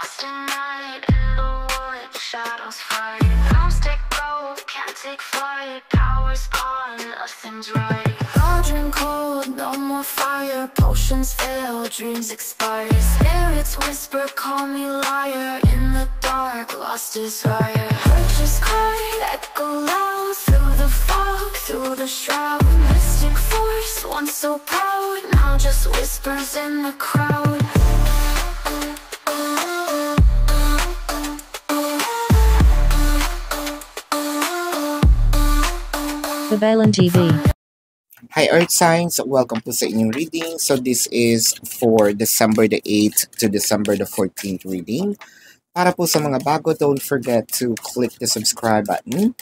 lost in night, in the wood, shadows fight. Arms take gold, can't take flight. Power's gone, nothing's right. Cauldron cold, no more fire. Potions fail, dreams expire. Spirits whisper, call me liar. In the dark, lost desire. Purchase cry, echo loud. Through the fog, through the shroud. Mystic force, once so proud, now just whispers in the crowd. Babalan TV. Hi Earth Signs, welcome to sa inyong reading. So this is for December the 8th to December the 14th reading. Para po sa mga bago, don't forget to click the subscribe button,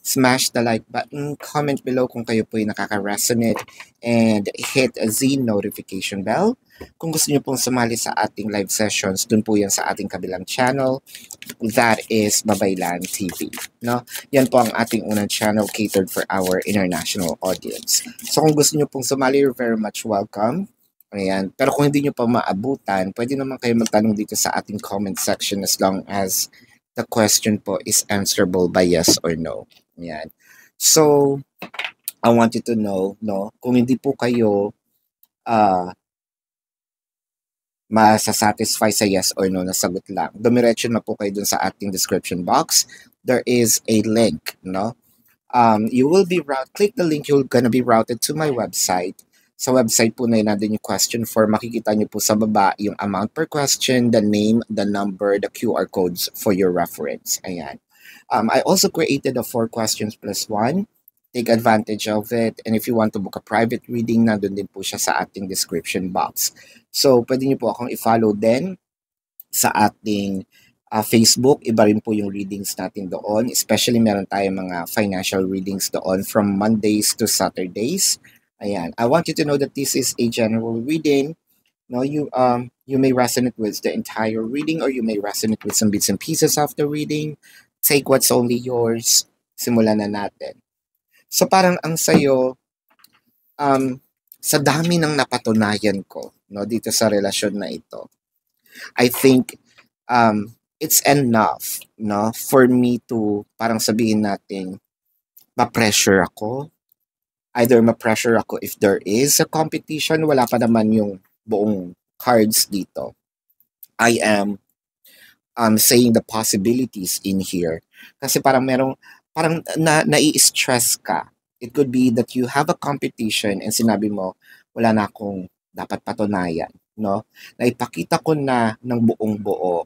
smash the like button, comment below kung kayo po ay nakaka-resonate, and hit the notification bell. Kung gusto niyo pong sumali sa ating live sessions, dun po yan sa ating kabilang channel. That is Babaylan TV. No? Yan po ang ating unang channel catered for our international audience. So kung gusto niyo pong sumali, you're very much welcome. Ayan. Pero kung hindi niyo pa maabutan, pwede naman kayo magtanong dito sa ating comment section as long as the question po is answerable by yes or no. Ayan. So, I want you to know, no, kung hindi po kayo masasatisfy sa yes or no na sagot lang, dumiretso na po kayo dun sa ating description box. There is a link, no? You will be click the link, you're gonna be routed to my website. Sa website po na yun, nandun yung question form. Makikita nyo po sa baba yung amount per question, the name, the number, the QR codes for your reference. Ayan. I also created a 4 questions plus 1. Take advantage of it. And if you want to book a private reading, nandun din po siya sa ating description box. So, pwede nyo po akong i-follow din sa ating Facebook. Iba rin po yung readings natin doon. Especially meron tayong mga financial readings doon from Mondays to Saturdays. Ayan. I want you to know that this is a general reading. No, you may resonate with the entire reading or you may resonate with some bits and pieces of the reading. Take what's only yours. Simulan na natin. So parang ang sayo, sa dami ng napatunayan ko, no, dito sa relasyon na ito, I think it's enough, no, for me to parang sabihin natin, ma-pressure ako. Either ma-pressure ako if there is a competition, wala pa naman yung buong cards dito. I am saying the possibilities in here. Kasi parang nai-stress ka. It could be that you have a competition and sinabi mo, wala na akong dapat patunayan. No? Naipakita ko na ng buong buo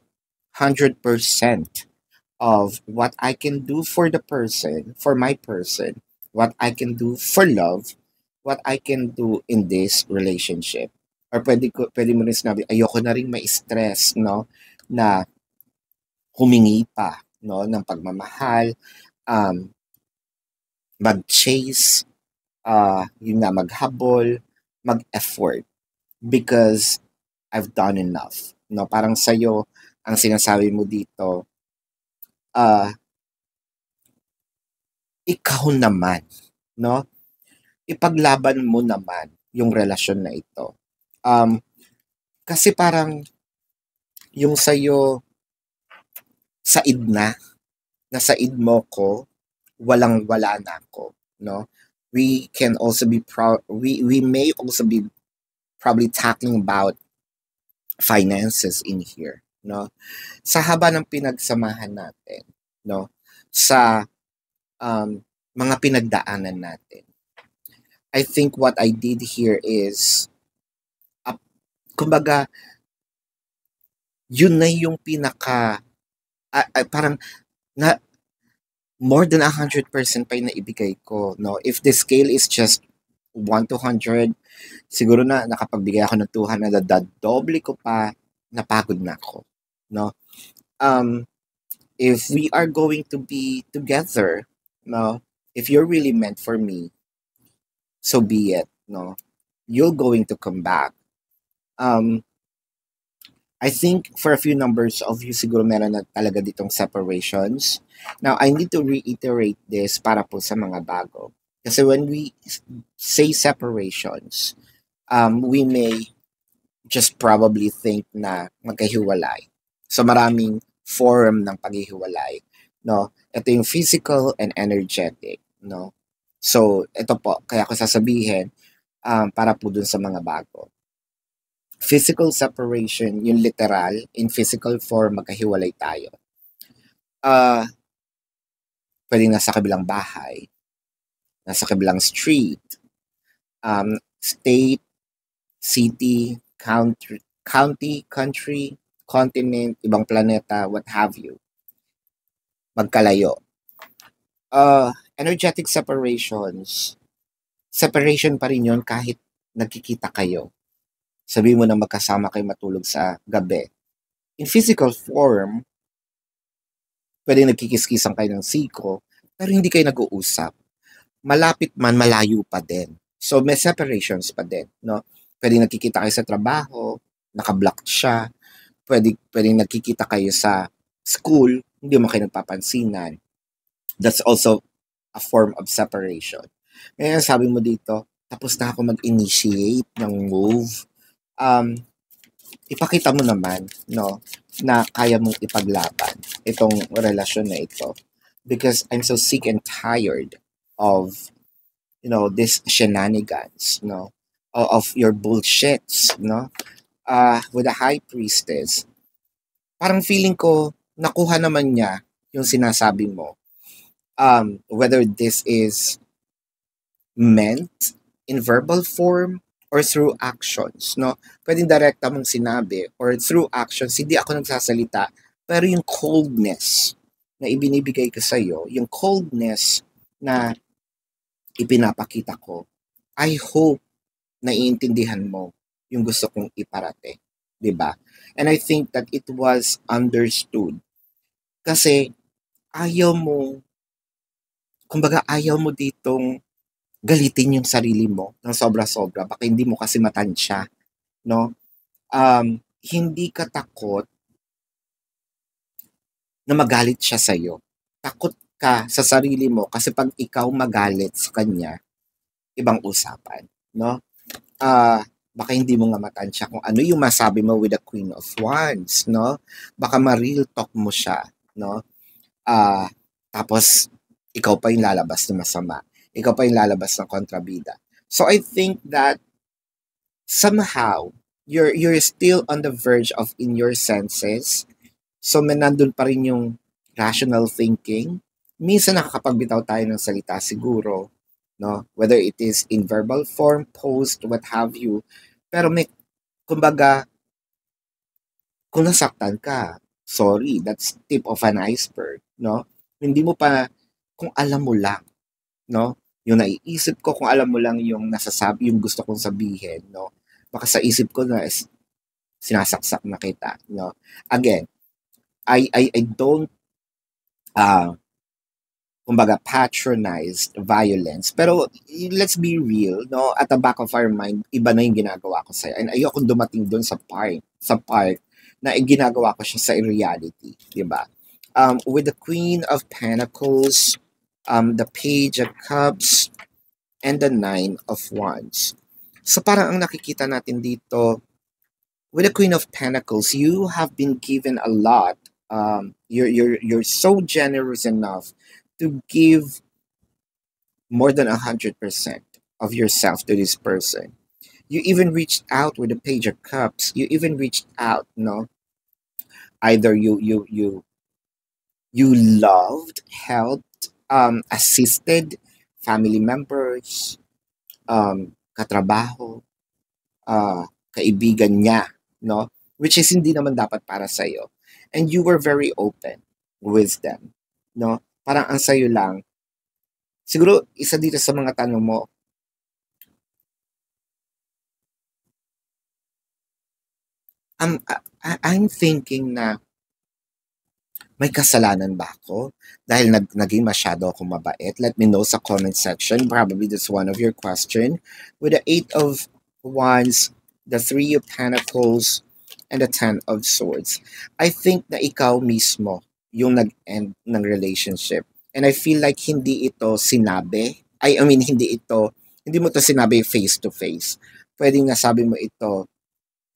100% of what I can do for the person, for my person, what I can do for love, what I can do in this relationship. Or pwede mo rin sinabi, ayoko na rin may stress, no, na humingi pa, no, ng pagmamahal, mag-chase, yun nga, maghabol, mag-effort, because I've done enough. No, parang sa'yo, ang sinasabi mo dito, ikaw naman, no? Ipaglaban mo naman yung relasyon na ito. Kasi parang yung sa'yo, said na said mo ko, walang-wala na ako, no? We can also be we may also be probably talking about finances in here, no? Sa haba ng pinagsamahan natin, no? Sa mga pinagdaanan natin. I think what I did here is, kumbaga, yun na yung pinaka, parang, more than 100% pa yung naibigay ko, no? If the scale is just 1 to 100, siguro na nakapagbigay ako ng 200, doble ko pa, napagod na ako, no? If we are going to be together, no, if you're really meant for me, so be it, no, you're going to come back. I think for a few numbers of you, siguro meron na talaga ditong separations. Now, I need to reiterate this para po sa mga bago. Kasi when we say separations, we may just probably think na magkahiwalay. So maraming form ng paghihiwalay, no? Ito yung physical and energetic, no? So ito po, kaya ko sasabihin para po dun sa mga bago. Physical separation, yung literal, in physical form, magkahiwalay tayo. Pwedeng nasa kabilang bahay, nasa kabilang street, state, city, country, continent, ibang planeta, what have you. Magkalayo. Energetic separations, separation pa rin yun kahit nagkikita kayo. Sabi mo na magkasama kayo matulog sa gabi. In physical form, pwede nagkikiskisan kayo ng siko, pero hindi kayo nag-uusap. Malapit man, malayo pa din. So, may separations pa din, no? Pwede nagkikita kayo sa trabaho, naka-block siya. Pwede nagkikita kayo sa school, hindi mo kayo nagpapansinan. That's also a form of separation. Ngayon, sabi mo dito, tapos na ako mag-initiate ng move. Ipakita mo naman, no, na kaya mong ipaglaban itong relasyon na ito. Because I'm so sick and tired of, this shenanigans, of your bullshits, with the high priestess. Parang feeling ko, nakuha naman niya yung sinasabi mo. Whether this is meant in verbal form or through actions, no? Pwedeng direkta mong sinabi or through actions, hindi ako nagsasalita, pero yung coldness na ibinibigay ko sa'yo, yung coldness na ipinapakita ko, I hope na iintindihan mo yung gusto kong iparating, di ba? And I think that it was understood. Kasi ayaw mo ditong galitin yung sarili mo ng sobra-sobra. Baka hindi mo kasi matansya, no? Hindi ka takot na magalit siya sa'yo. Takot ka sa sarili mo kasi pag ikaw magalit sa kanya, ibang usapan, no? Baka hindi mo nga matansya kung ano yung masabi mo with the Queen of Wands, no? Baka ma-real talk mo siya, no? Tapos, ikaw pa yung lalabas na masama. Ikaw pa yung lalabas ng kontrabida. So I think that somehow you're still on the verge of in your senses. So may nandun pa rin yung rational thinking. Minsan nakakapagbitaw tayo ng salita siguro, no? Whether it is in verbal form, post, what have you. Pero may, kumbaga, kung nasaktan ka, sorry, that's tip of an iceberg, no? Hindi mo pa, kung alam mo lang, no? Yung naiisip ko, kung alam mo lang yung nasasabi, yung gusto kong sabihin, no? Baka sa isip ko na sinasaksak na kita, no? Again, I don't kumbaga patronized violence, pero let's be real, no? At the back of our mind, iba na yung ginagawa ko sa'yo. And ayokong dumating doon sa part na ginagawa ko siya sa reality, di ba? With the Queen of Pentacles, the Page of Cups, and the Nine of Wands. So parang ang nakikita natin dito, with the Queen of Pentacles, you have been given a lot. You're so generous enough to give more than 100% of yourself to this person. You even reached out with the Page of Cups. You even reached out, no? Either you loved, helped, assisted family members, katrabaho, kaibigan niya, no? Which is hindi naman dapat para sa'yo. And you were very open with them, no? Parang ang sa'yo lang. Siguro, isa dito sa mga tanong mo, I'm thinking na may kasalanan ba ako? Dahil naging masyado ako mabait? Let me know sa comment section. Probably that's one of your question. With the 8 of Wands, the 3 of Pentacles, and the 10 of Swords. I think na ikaw mismo yung nag-end ng relationship. And I feel like hindi ito sinabi. I mean, hindi mo to sinabi face to face. Pwedeng nasabi mo ito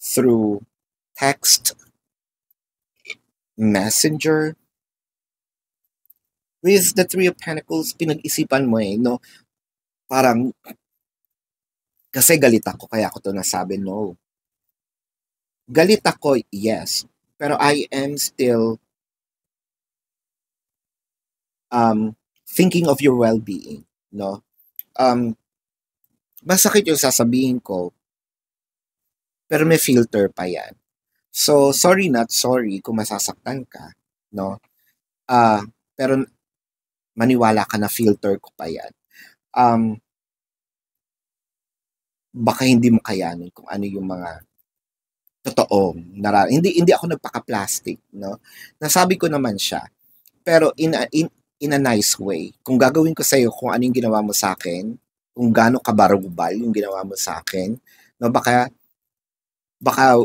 through text, messenger. With the Three of Pentacles, pinag-isipan mo no? Parang, kasi galit ako, kaya ako to nasabi, no. Galit ako, yes. Pero I am still thinking of your well-being, no. Masakit yung sasabihin ko, pero may filter pa yan. So, sorry not sorry kung masasaktan ka, no. Pero maniwala ka na filter ko pa yan. Baka hindi mo kayanin kung ano yung mga totoong hindi ako nagpaka-plastic, no. Nasabi ko naman siya, pero in a nice way. Kung gagawin ko sa'yo kung ano yung ginawa mo sa akin, kung gaano kabarubal yung ginawa mo sa akin, no, baka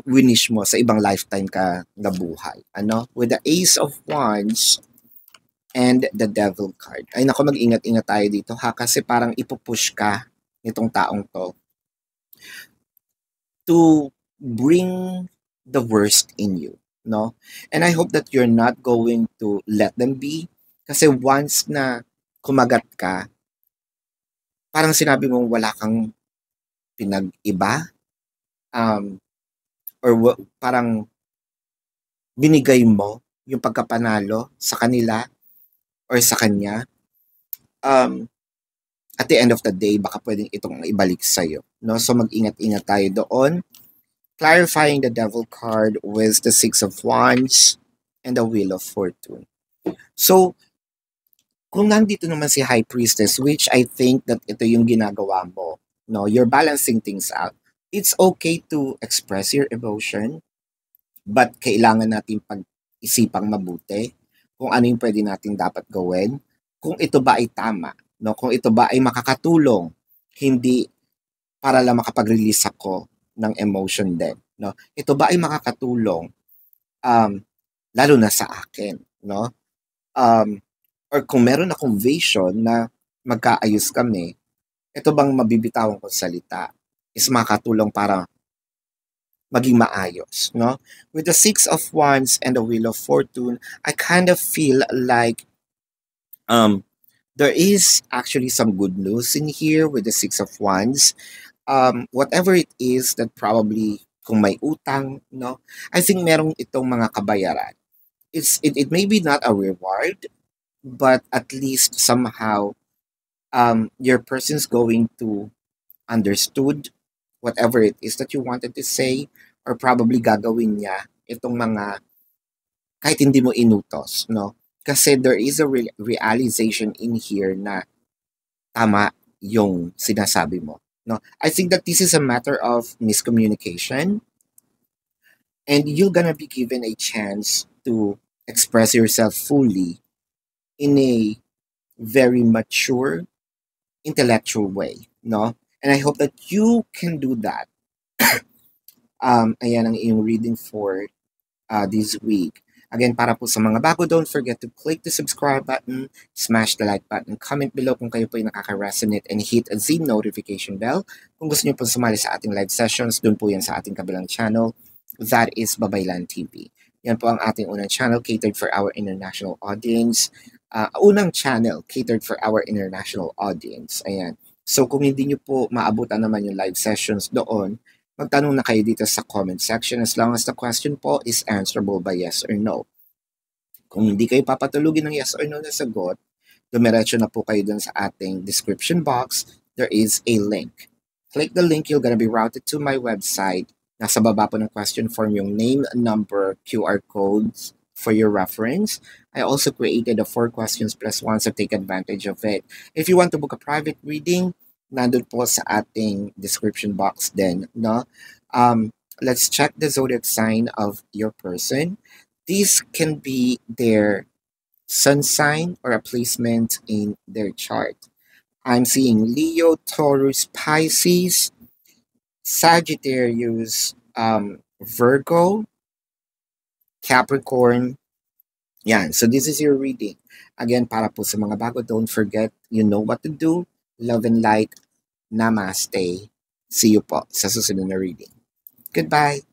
winish mo sa ibang lifetime ka nabuhay. Ano? With the Ace of Wands and the Devil card. Ay nako, mag-ingat-ingat tayo dito ha, kasi parang ipupush ka nitong taong to bring the worst in you, no? And I hope that you're not going to let them be, kasi once na kumagat ka, parang sinabi mong wala kang pinag-iba, or parang binigay mo yung pagkapanalo sa kanila or sa kanya. At the end of the day, baka pwedeng itong ibalik sa'yo, no? So mag-ingat-ingat tayo doon. Clarifying the Devil card with the Six of Wands and the Wheel of Fortune. So, kung nandito naman si High Priestess, which I think that ito yung ginagawa mo, no? You're balancing things out. It's okay to express your emotion, but kailangan natin pag-isipang mabuti kung ano yung pwede natin dapat gawin, kung ito ba ay tama, no? Kung ito ba ay makakatulong, hindi para lang makapag-release ako ng emotion din, no? Ito ba ay makakatulong, lalo na sa akin, no? Or kung meron akong vision na magkaayos kami, ito bang mabibitawan ko salita is makatulong para maging maayos, no? With the Six of Wands and the Wheel of Fortune, I kind of feel like there is actually some good news in here with the Six of Wands. Whatever it is that probably kung may utang, no? I think merong itong mga kabayaran. It may be not a reward, but at least somehow your person's going to understood whatever it is that you wanted to say, or probably gagawin niya itong mga kahit hindi mo inutos, no? Kasi there is a realization in here na tama yung sinasabi mo, no? I think that this is a matter of miscommunication, and you're gonna be given a chance to express yourself fully in a very mature, intellectual way, no? And I hope that you can do that. Ayan ang iyong reading for this week. Again, para po sa mga bago, don't forget to click the subscribe button, smash the like button, comment below kung kayo po ay nakaka-resonate, and hit the notification bell. Kung gusto niyo po sumali sa ating live sessions, dun po yan sa ating kabilang channel. That is Babaylan TV. Yan po ang ating unang channel catered for our international audience. Unang channel catered for our international audience. Ayan. So kung hindi nyo po maabutan naman yung live sessions doon, magtanong na kayo dito sa comment section, as long as the question po is answerable by yes or no. Kung hindi kayo papatulugin ng yes or no na sagot, dumiretso na po kayo dun sa ating description box. There is a link. Click the link, you're gonna be routed to my website. Nasa baba po ng question form yung name, number, QR codes for your reference. I also created a 4 questions plus 1, so take advantage of it. If you want to book a private reading, nandun po sa ating description box din, no? Let's check the zodiac sign of your person. This can be their sun sign or a placement in their chart. I'm seeing Leo, Taurus, Pisces, Sagittarius, Virgo, Capricorn. Yan. So this is your reading. Again, para po sa mga bago, don't forget, you know what to do. Love and light. Namaste. See you po sa susunod na reading. Goodbye.